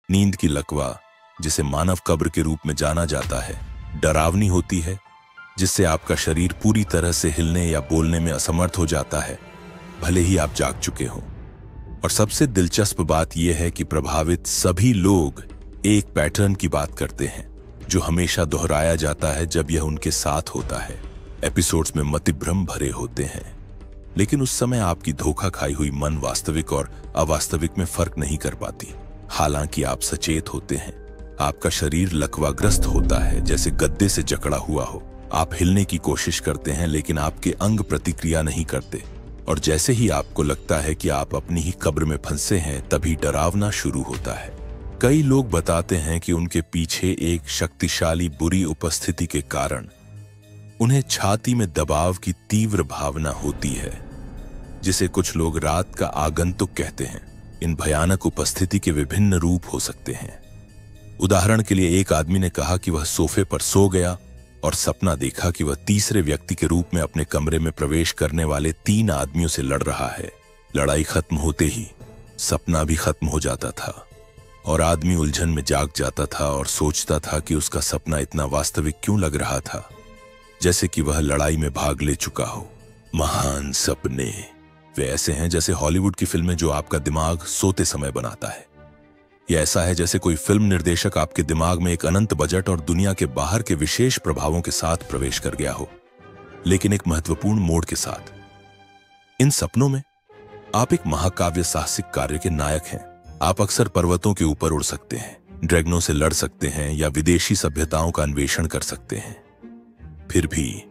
नींद की लकवा, जिसे मानव कब्र के रूप में जाना जाता है, डरावनी होती है, जिससे आपका शरीर पूरी तरह से हिलने या बोलने में असमर्थ हो जाता है, भले ही आप जाग चुके हों। और सबसे दिलचस्प बात यह है कि प्रभावित सभी लोग एक पैटर्न की बात करते हैं जो हमेशा दोहराया जाता है जब यह उनके साथ होता है। एपिसोड्स में मतिभ्रम भरे होते हैं, लेकिन उस समय आपकी धोखा खाई हुई मन वास्तविक और अवास्तविक में फर्क नहीं कर पाती। हालांकि आप सचेत होते हैं, आपका शरीर लकवाग्रस्त होता है, जैसे गद्दे से जकड़ा हुआ हो। आप हिलने की कोशिश करते हैं, लेकिन आपके अंग प्रतिक्रिया नहीं करते। और जैसे ही आपको लगता है कि आप अपनी ही कब्र में फंसे हैं, तभी डरावना शुरू होता है। कई लोग बताते हैं कि उनके पीछे एक शक्तिशाली बुरी उपस्थिति के कारण उन्हें छाती में दबाव की तीव्र भावना होती है, जिसे कुछ लोग रात का आगंतुक कहते हैं। इन भयानक उपस्थिति के विभिन्न रूप हो सकते हैं। उदाहरण के लिए, एक आदमी ने कहा कि वह सोफे पर सो गया और सपना देखा कि वह तीसरे व्यक्ति के रूप में अपने कमरे में प्रवेश करने वाले 3 आदमियों से लड़ रहा है। लड़ाई खत्म होते ही सपना भी खत्म हो जाता था और आदमी उलझन में जाग जाता था और सोचता था कि उसका सपना इतना वास्तविक क्यों लग रहा था, जैसे कि वह लड़ाई में भाग ले चुका हो। महान सपने वे ऐसे हैं जैसे हॉलीवुड की फिल्में जो आपका दिमाग सोते समय बनाता है। यह ऐसा है जैसे कोई फिल्म निर्देशक आपके दिमाग में एक अनंत बजट और दुनिया के बाहर के विशेष प्रभावों के साथ प्रवेश कर गया हो, लेकिन एक महत्वपूर्ण मोड़ के साथ। इन सपनों में आप एक महाकाव्य साहसिक कार्य के नायक हैं। आप अक्सर पर्वतों के ऊपर उड़ सकते हैं, ड्रैगनों से लड़ सकते हैं या विदेशी सभ्यताओं का अन्वेषण कर सकते हैं। फिर भी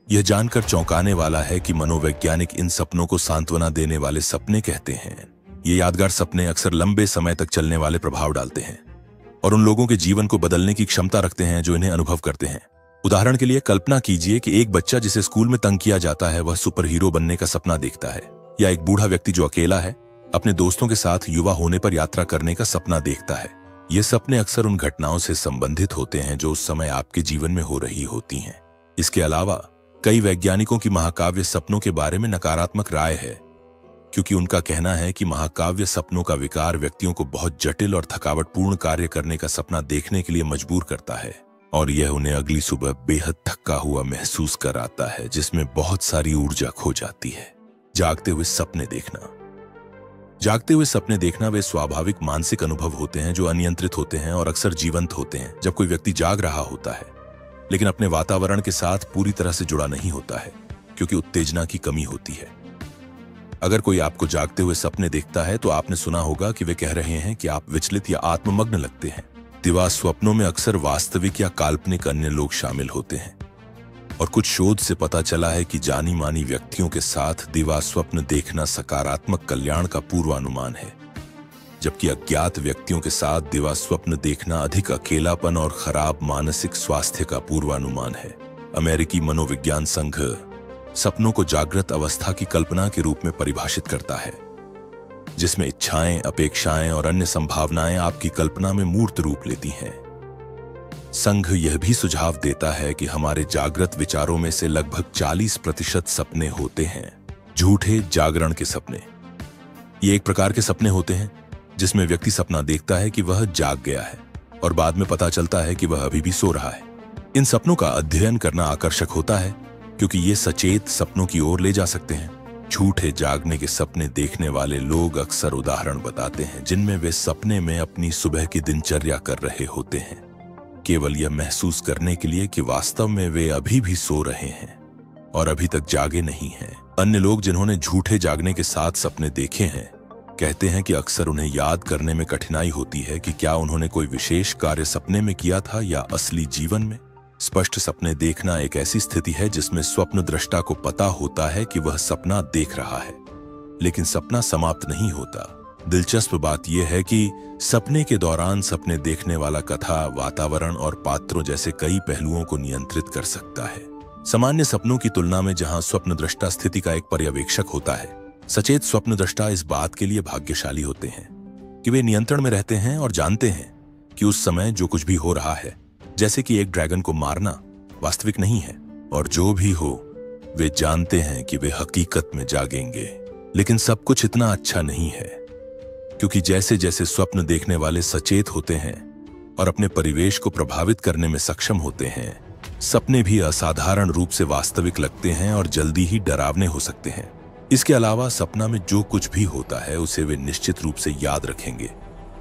यह जानकर चौंकाने वाला है कि मनोवैज्ञानिक इन सपनों को सांत्वना देने वाले सपने कहते हैं। ये यादगार सपने अक्सर लंबे समय तक चलने वाले प्रभाव डालते हैं और उन लोगों के जीवन को बदलने की क्षमता रखते हैं जो इन्हें अनुभव करते हैं। उदाहरण के लिए, कल्पना कीजिए कि एक बच्चा जिसे स्कूल में तंग किया जाता है, वह सुपर हीरो बनने का सपना देखता है, या एक बूढ़ा व्यक्ति जो अकेला है अपने दोस्तों के साथ युवा होने पर यात्रा करने का सपना देखता है। ये सपने अक्सर उन घटनाओं से संबंधित होते हैं जो उस समय आपके जीवन में हो रही होती हैं। इसके अलावा कई वैज्ञानिकों की महाकाव्य सपनों के बारे में नकारात्मक राय है, क्योंकि उनका कहना है कि महाकाव्य सपनों का विकार व्यक्तियों को बहुत जटिल और थकावटपूर्ण कार्य करने का सपना देखने के लिए मजबूर करता है और यह उन्हें अगली सुबह बेहद थका हुआ महसूस कराता है, जिसमें बहुत सारी ऊर्जा खो जाती है। जागते हुए सपने देखना। जागते हुए सपने देखना वे स्वाभाविक मानसिक अनुभव होते हैं जो अनियंत्रित होते हैं और अक्सर जीवंत होते हैं। जब कोई व्यक्ति जाग रहा होता है लेकिन अपने वातावरण के साथ पूरी तरह से जुड़ा नहीं होता है, क्योंकि उत्तेजना की कमी होती है। अगर कोई आपको जागते हुए सपने देखता है तो आपने सुना होगा कि वे कह रहे हैं कि आप विचलित या आत्ममग्न लगते हैं। दिवा स्वप्नों में अक्सर वास्तविक या काल्पनिक अन्य लोग शामिल होते हैं और कुछ शोध से पता चला है कि जानी मानी व्यक्तियों के साथ दिवा स्वप्न देखना सकारात्मक कल्याण का पूर्वानुमान है, जबकि अज्ञात व्यक्तियों के साथ दिवा स्वप्न देखना अधिक अकेलापन और खराब मानसिक स्वास्थ्य का पूर्वानुमान है। अमेरिकी मनोविज्ञान संघ सपनों को जागृत अवस्था की कल्पना के रूप में परिभाषित करता है, जिसमें इच्छाएं, अपेक्षाएं और अन्य संभावनाएं आपकी कल्पना में मूर्त रूप लेती हैं। संघ यह भी सुझाव देता है कि हमारे जागृत विचारों में से लगभग 40% सपने होते हैं झूठे जागरण के सपने। ये एक प्रकार के सपने होते हैं जिसमें व्यक्ति सपना देखता है कि वह जाग गया है और बाद में पता चलता है कि वह अभी भी सो रहा है। इन सपनों का अध्ययन करना आकर्षक होता है क्योंकि ये सचेत सपनों की ओर ले जा सकते हैं। झूठे जागने के सपने देखने वाले लोग अक्सर उदाहरण बताते हैं जिनमें वे सपने में अपनी सुबह की दिनचर्या कर रहे होते हैं, केवल यह महसूस करने के लिए कि वास्तव में वे अभी भी सो रहे हैं और अभी तक जागे नहीं हैं। अन्य लोग जिन्होंने झूठे जागने के साथ सपने देखे हैं कहते हैं कि अक्सर उन्हें याद करने में कठिनाई होती है कि क्या उन्होंने कोई विशेष कार्य सपने में किया था या असली जीवन में। स्पष्ट सपने देखना एक ऐसी स्थिति है जिसमें स्वप्न दृष्टा को पता होता है कि वह सपना देख रहा है, लेकिन सपना समाप्त नहीं होता। दिलचस्प बात यह है कि सपने के दौरान सपने देखने वाला कथा, वातावरण और पात्रों जैसे कई पहलुओं को नियंत्रित कर सकता है। सामान्य सपनों की तुलना में जहां स्वप्न दृष्टा स्थिति का एक पर्यवेक्षक होता है, सचेत स्वप्न दृष्टा इस बात के लिए भाग्यशाली होते हैं कि वे नियंत्रण में रहते हैं और जानते हैं कि उस समय जो कुछ भी हो रहा है, जैसे कि एक ड्रैगन को मारना, वास्तविक नहीं है, और जो भी हो वे जानते हैं कि वे हकीकत में जागेंगे। लेकिन सब कुछ इतना अच्छा नहीं है। क्योंकि जैसे जैसे स्वप्न देखने वाले सचेत होते हैं और अपने परिवेश को प्रभावित करने में सक्षम होते हैं, सपने भी असाधारण रूप से वास्तविक लगते हैं और जल्दी ही डरावने हो सकते हैं। इसके अलावा सपना में जो कुछ भी होता है उसे वे निश्चित रूप से याद रखेंगे,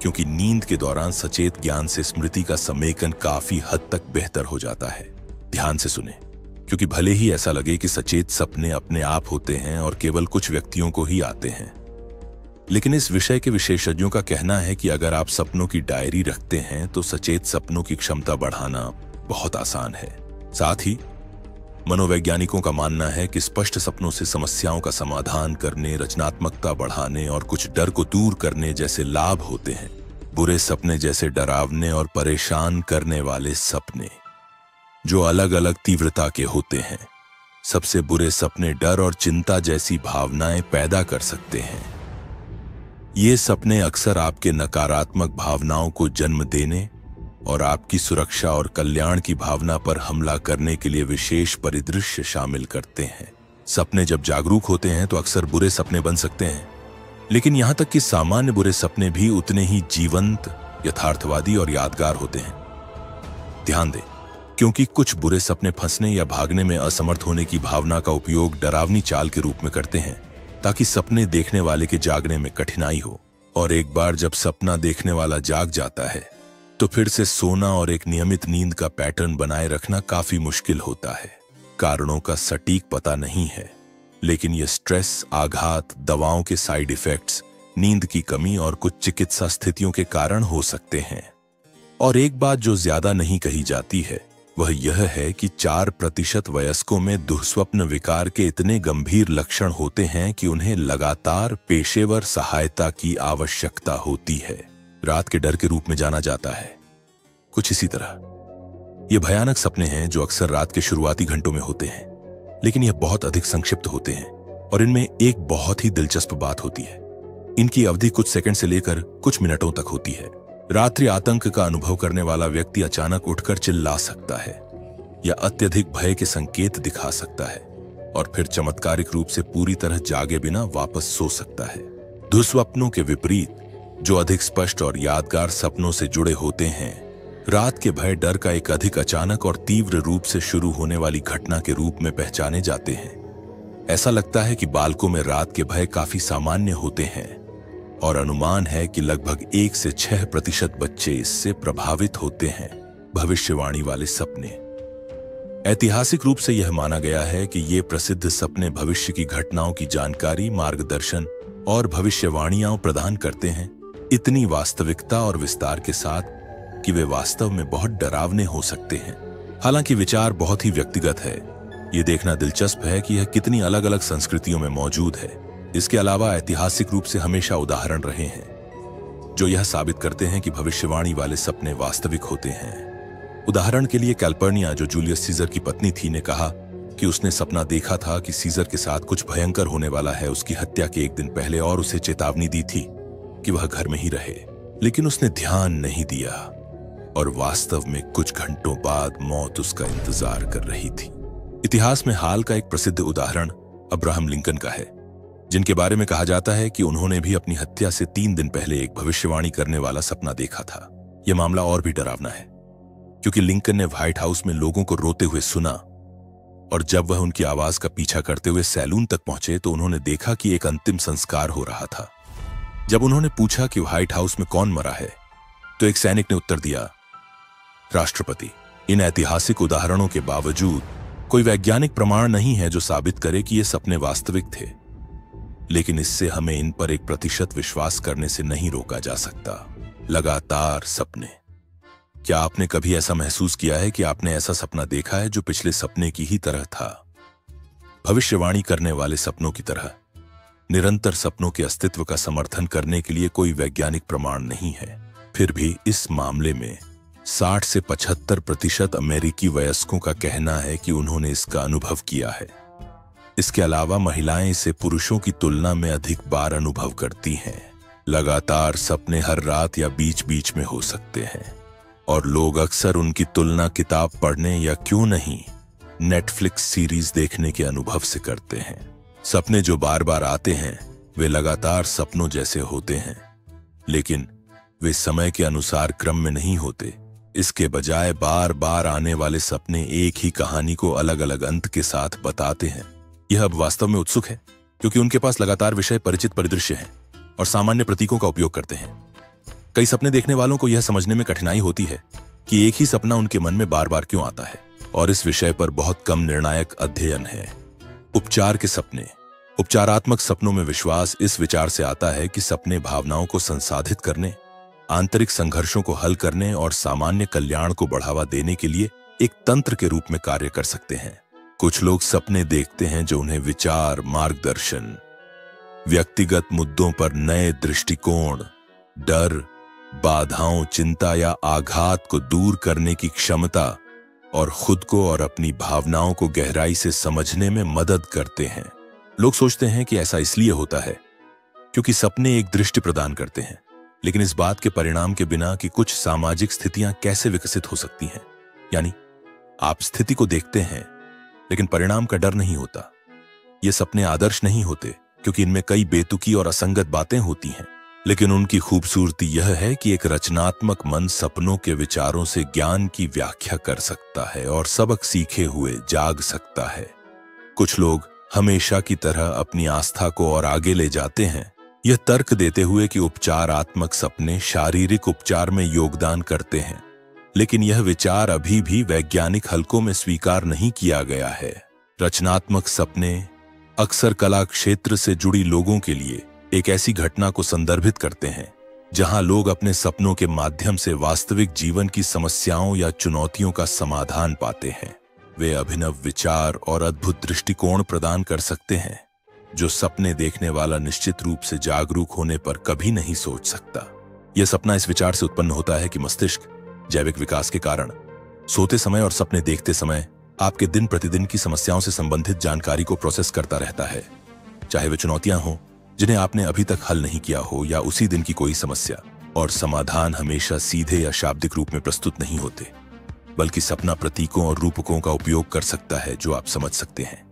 क्योंकि नींद के दौरान सचेत ज्ञान से स्मृति का समेकन काफी हद तक बेहतर हो जाता है। ध्यान से सुने, क्योंकि भले ही ऐसा लगे कि सचेत सपने अपने आप होते हैं और केवल कुछ व्यक्तियों को ही आते हैं, लेकिन इस विषय के विशेषज्ञों का कहना है कि अगर आप सपनों की डायरी रखते हैं तो सचेत सपनों की क्षमता बढ़ाना बहुत आसान है। साथ ही मनोवैज्ञानिकों का मानना है कि स्पष्ट सपनों से समस्याओं का समाधान करने, रचनात्मकता बढ़ाने और कुछ डर को दूर करने जैसे लाभ होते हैं। बुरे सपने जैसे डरावने और परेशान करने वाले सपने जो अलग अलग तीव्रता के होते हैं। सबसे बुरे सपने डर और चिंता जैसी भावनाएं पैदा कर सकते हैं। ये सपने अक्सर आपके नकारात्मक भावनाओं को जन्म देने और आपकी सुरक्षा और कल्याण की भावना पर हमला करने के लिए विशेष परिदृश्य शामिल करते हैं। सपने जब जागरूक होते हैं तो अक्सर बुरे सपने बन सकते हैं, लेकिन यहां तक कि सामान्य बुरे सपने भी उतने ही जीवंत, यथार्थवादी और यादगार होते हैं। ध्यान दें, क्योंकि कुछ बुरे सपने फंसने या भागने में असमर्थ होने की भावना का उपयोग डरावनी चाल के रूप में करते हैं, ताकि सपने देखने वाले के जागने में कठिनाई हो। और एक बार जब सपना देखने वाला जाग जाता है तो फिर से सोना और एक नियमित नींद का पैटर्न बनाए रखना काफी मुश्किल होता है। कारणों का सटीक पता नहीं है, लेकिन ये स्ट्रेस, आघात, दवाओं के साइड इफेक्ट्स, नींद की कमी और कुछ चिकित्सा स्थितियों के कारण हो सकते हैं। और एक बात जो ज्यादा नहीं कही जाती है वह यह है कि 4% वयस्कों में दुःस्वप्न विकार के इतने गंभीर लक्षण होते हैं कि उन्हें लगातार पेशेवर सहायता की आवश्यकता होती है। रात के डर के रूप में जाना जाता है। कुछ इसी तरह ये भयानक सपने हैं जो अक्सर रात के शुरुआती घंटों में होते हैं, लेकिन यह बहुत अधिक संक्षिप्त होते हैं और इनमें एक बहुत ही दिलचस्प बात होती है। इनकी अवधि कुछ सेकंड से लेकर कुछ मिनटों तक होती है। रात्रि आतंक का अनुभव करने वाला व्यक्ति अचानक उठकर चिल्ला सकता है या अत्यधिक भय के संकेत दिखा सकता है और फिर चमत्कारिक रूप से पूरी तरह जागे बिना वापस सो सकता है। दुःस्वप्नों के विपरीत, जो अधिक स्पष्ट और यादगार सपनों से जुड़े होते हैं, रात के भय डर का एक अधिक अचानक और तीव्र रूप से शुरू होने वाली घटना के रूप में पहचाने जाते हैं। ऐसा लगता है कि बालकों में रात के भय काफी सामान्य होते हैं और अनुमान है कि लगभग 1 से 6% बच्चे इससे प्रभावित होते हैं। भविष्यवाणी वाले सपने। ऐतिहासिक रूप से यह माना गया है कि ये प्रसिद्ध सपने भविष्य की घटनाओं की जानकारी, मार्गदर्शन और भविष्यवाणियां प्रदान करते हैं, इतनी वास्तविकता और विस्तार के साथ कि वे वास्तव में बहुत डरावने हो सकते हैं। हालांकि विचार बहुत ही व्यक्तिगत है। ये देखना दिलचस्प है कि यह कितनी अलग अलग संस्कृतियों में मौजूद है। इसके अलावा ऐतिहासिक रूप से हमेशा उदाहरण रहे हैं जो यह साबित करते हैं कि भविष्यवाणी वाले सपने वास्तविक होते हैं। उदाहरण के लिए कैल्पर्निया, जो जूलियस सीजर की पत्नी थी, ने कहा कि उसने सपना देखा था कि सीजर के साथ कुछ भयंकर होने वाला है उसकी हत्या के एक दिन पहले, और उसे चेतावनी दी थी कि वह घर में ही रहे, लेकिन उसने ध्यान नहीं दिया और वास्तव में कुछ घंटों बाद मौत उसका इंतजार कर रही थी। इतिहास में हाल का एक प्रसिद्ध उदाहरण अब्राहम लिंकन का है, जिनके बारे में कहा जाता है कि उन्होंने भी अपनी हत्या से 3 दिन पहले एक भविष्यवाणी करने वाला सपना देखा था। यह मामला और भी डरावना है क्योंकि लिंकन ने व्हाइट हाउस में लोगों को रोते हुए सुना, और जब वह उनकी आवाज का पीछा करते हुए सैलून तक पहुंचे तो उन्होंने देखा कि एक अंतिम संस्कार हो रहा था। जब उन्होंने पूछा कि व्हाइट हाउस में कौन मरा है, तो एक सैनिक ने उत्तर दिया, राष्ट्रपति। इन ऐतिहासिक उदाहरणों के बावजूद कोई वैज्ञानिक प्रमाण नहीं है जो साबित करे कि ये सपने वास्तविक थे, लेकिन इससे हमें इन पर 1% विश्वास करने से नहीं रोका जा सकता। लगातार सपने। क्या आपने कभी ऐसा महसूस किया है कि आपने ऐसा सपना देखा है जो पिछले सपने की ही तरह था? भविष्यवाणी करने वाले सपनों की तरह निरंतर सपनों के अस्तित्व का समर्थन करने के लिए कोई वैज्ञानिक प्रमाण नहीं है। फिर भी इस मामले में 60 से 75% अमेरिकी वयस्कों का कहना है कि उन्होंने इसका अनुभव किया है। इसके अलावा महिलाएं इसे पुरुषों की तुलना में अधिक बार अनुभव करती हैं। लगातार सपने हर रात या बीच बीच में हो सकते हैं, और लोग अक्सर उनकी तुलना किताब पढ़ने या क्यों नहीं नेटफ्लिक्स सीरीज देखने के अनुभव से करते हैं। सपने जो बार बार आते हैं वे लगातार सपनों जैसे होते हैं, लेकिन वे समय के अनुसार क्रम में नहीं होते। इसके बजाय बार बार आने वाले सपने एक ही कहानी को अलग अलग अंत के साथ बताते हैं। यह अब वास्तव में उत्सुक है क्योंकि उनके पास लगातार विषय परिचित परिदृश्य हैं और सामान्य प्रतीकों का उपयोग करते हैं। कई सपने देखने वालों को यह समझने में कठिनाई होती है कि एक ही सपना उनके मन में बार बार क्यों आता है, और इस विषय पर बहुत कम निर्णायक अध्ययन है। उपचार के सपने। उपचारात्मक सपनों में विश्वास इस विचार से आता है कि सपने भावनाओं को संसाधित करने, आंतरिक संघर्षों को हल करने और सामान्य कल्याण को बढ़ावा देने के लिए एक तंत्र के रूप में कार्य कर सकते हैं। कुछ लोग सपने देखते हैं जो उन्हें विचार, मार्गदर्शन, व्यक्तिगत मुद्दों पर नए दृष्टिकोण, डर, बाधाओं, चिंता या आघात को दूर करने की क्षमता और खुद को और अपनी भावनाओं को गहराई से समझने में मदद करते हैं। लोग सोचते हैं कि ऐसा इसलिए होता है क्योंकि सपने एक दृष्टि प्रदान करते हैं, लेकिन इस बात के परिणाम के बिना कि कुछ सामाजिक स्थितियां कैसे विकसित हो सकती हैं। यानी आप स्थिति को देखते हैं लेकिन परिणाम का डर नहीं होता। ये सपने आदर्श नहीं होते क्योंकि इनमें कई बेतुकी और असंगत बातें होती हैं, लेकिन उनकी खूबसूरती यह है कि एक रचनात्मक मन सपनों के विचारों से ज्ञान की व्याख्या कर सकता है और सबक सीखे हुए जाग सकता है। कुछ लोग हमेशा की तरह अपनी आस्था को और आगे ले जाते हैं, यह तर्क देते हुए कि उपचारात्मक सपने शारीरिक उपचार में योगदान करते हैं, लेकिन यह विचार अभी भी वैज्ञानिक हलकों में स्वीकार नहीं किया गया है। रचनात्मक सपने अक्सर कला क्षेत्र से जुड़ी लोगों के लिए एक ऐसी घटना को संदर्भित करते हैं जहां लोग अपने सपनों के माध्यम से वास्तविक जीवन की समस्याओं या चुनौतियों का समाधान पाते हैं। वे अभिनव विचार और अद्भुत दृष्टिकोण प्रदान कर सकते हैं जो सपने देखने वाला निश्चित रूप से जागरूक होने पर कभी नहीं सोच सकता। यह सपना इस विचार से उत्पन्न होता है कि मस्तिष्क जैविक विकास के कारण सोते समय और सपने देखते समय आपके दिन प्रतिदिन की समस्याओं से संबंधित जानकारी को प्रोसेस करता रहता है, चाहे वे चुनौतियां हों जिन्हें आपने अभी तक हल नहीं किया हो या उसी दिन की कोई समस्या। और समाधान हमेशा सीधे या शाब्दिक रूप में प्रस्तुत नहीं होते, बल्कि सपना प्रतीकों और रूपकों का उपयोग कर सकता है जो आप समझ सकते हैं।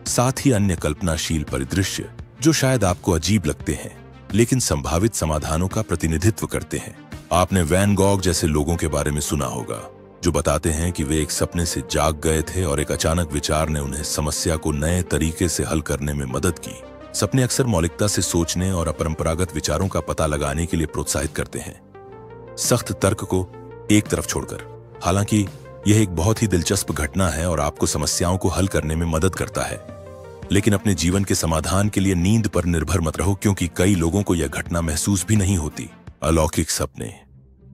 साथ ही अन्य कल्पनाशील परिदृश्य जो शायद आपको अजीब लगते हैं लेकिन संभावित समाधानों का प्रतिनिधित्व करते हैं। आपने वैन गॉग जैसे लोगों के बारे में सुना होगा जो बताते हैं कि वे एक सपने से जाग गए थे और एक अचानक विचार ने उन्हें समस्या को नए तरीके से हल करने में मदद की। सपने अक्सर मौलिकता से सोचने और अपरंपरागत विचारों का पता लगाने के लिए प्रोत्साहित करते हैं, सख्त तर्क को एक तरफ छोड़कर। हालांकि यह एक बहुत ही दिलचस्प घटना है और आपको समस्याओं को हल करने में मदद करता है, लेकिन अपने जीवन के समाधान के लिए नींद पर निर्भर मत रहो क्योंकि कई लोगों को यह घटना महसूस भी नहीं होती। अलौकिक सपने।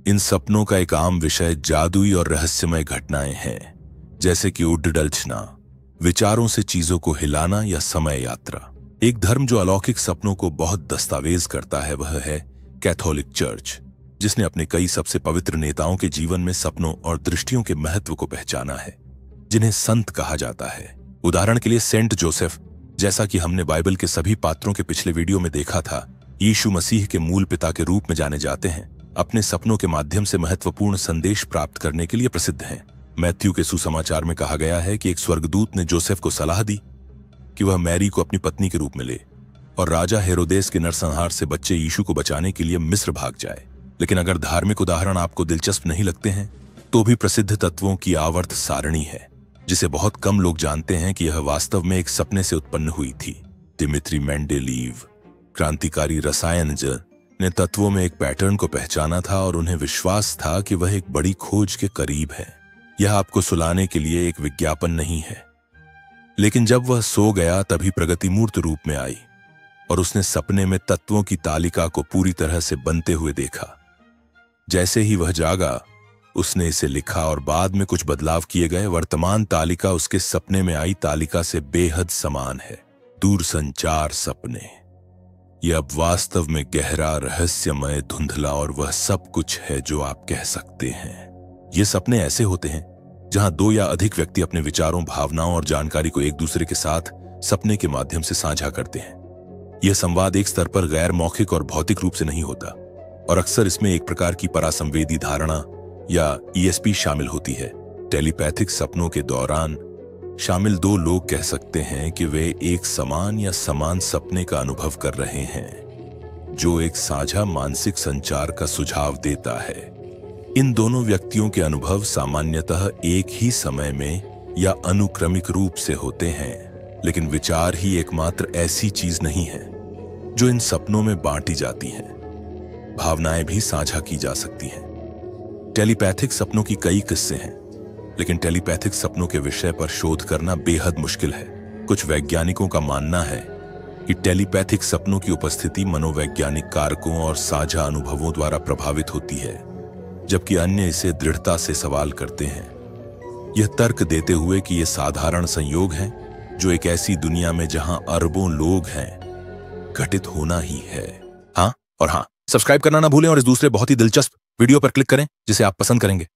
इन सपनों का एक आम विषय जादुई और रहस्यमय घटनाएं हैं, जैसे कि उड़ डलचना, विचारों से चीजों को हिलाना या समय यात्रा। एक धर्म जो अलौकिक सपनों को बहुत दस्तावेज करता है वह है कैथोलिक चर्च, जिसने अपने कई सबसे पवित्र नेताओं के जीवन में सपनों और दृष्टियों के महत्व को पहचाना है, जिन्हें संत कहा जाता है। उदाहरण के लिए सेंट जोसेफ, जैसा कि हमने बाइबल के सभी पात्रों के पिछले वीडियो में देखा था, यीशु मसीह के मूल पिता के रूप में जाने जाते हैं। अपने सपनों के माध्यम से महत्वपूर्ण संदेश प्राप्त करने के लिए प्रसिद्ध हैं। मैथ्यू के सुसमाचार में कहा गया है कि एक स्वर्गदूत ने जोसेफ को सलाह दी कि वह मैरी को अपनी पत्नी के रूप में ले और राजा हेरोदेस के नरसंहार से बच्चे यीशु को बचाने के लिए मिस्र भाग जाए। लेकिन अगर धार्मिक उदाहरण आपको दिलचस्प नहीं लगते हैं तो भी प्रसिद्ध तत्वों की आवर्त सारणी है, जिसे बहुत कम लोग जानते हैं कि यह वास्तव में एक सपने से उत्पन्न हुई थी। दिमित्री मेंडेलीव, क्रांतिकारी रसायनज्ञ, ने तत्वों में एक पैटर्न को पहचाना था और उन्हें विश्वास था कि वह एक बड़ी खोज के करीब है। यह आपको सुलाने के लिए एक विज्ञापन नहीं है। लेकिन जब वह सो गया तभी प्रगति मूर्त रूप में आई और उसने सपने में तत्वों की तालिका को पूरी तरह से बनते हुए देखा। जैसे ही वह जागा उसने इसे लिखा और बाद में कुछ बदलाव किए गए। वर्तमान तालिका उसके सपने में आई तालिका से बेहद समान है। दूरसंचार सपने। यह अब वास्तव में गहरा, रहस्यमय, धुंधला और वह सब कुछ है जो आप कह सकते हैं। ये सपने ऐसे होते हैं जहां दो या अधिक व्यक्ति अपने विचारों, भावनाओं और जानकारी को एक दूसरे के साथ सपने के माध्यम से साझा करते हैं। यह संवाद एक स्तर पर गैर मौखिक और भौतिक रूप से नहीं होता और अक्सर इसमें एक प्रकार की परासंवेदी धारणा या ईएसपी शामिल होती है। टेलीपैथिक सपनों के दौरान शामिल दो लोग कह सकते हैं कि वे एक समान या समान सपने का अनुभव कर रहे हैं। जो एक साझा मानसिक संचार का सुझाव देता है। इन दोनों व्यक्तियों के अनुभव सामान्यतः एक ही समय में या अनुक्रमिक रूप से होते हैं, लेकिन विचार ही एकमात्र ऐसी चीज नहीं है जो इन सपनों में बांटी जाती हैं। भावनाएं भी साझा की जा सकती हैं। टेलीपैथिक सपनों की कई किस्से हैं, लेकिन टेलीपैथिक सपनों के विषय पर शोध करना बेहद मुश्किल है। कुछ वैज्ञानिकों का मानना है कि टेलीपैथिक सपनों की उपस्थिति मनोवैज्ञानिक कारकों और साझा अनुभवों द्वारा प्रभावित होती है, जबकि अन्य इसे दृढ़ता से सवाल करते हैं, यह तर्क देते हुए कि ये साधारण संयोग हैं जो एक ऐसी दुनिया में जहां अरबों लोग हैं घटित होना ही है। हाँ, सब्सक्राइब करना ना भूलें और इस दूसरे बहुत ही दिलचस्प वीडियो पर क्लिक करें जिसे आप पसंद करेंगे।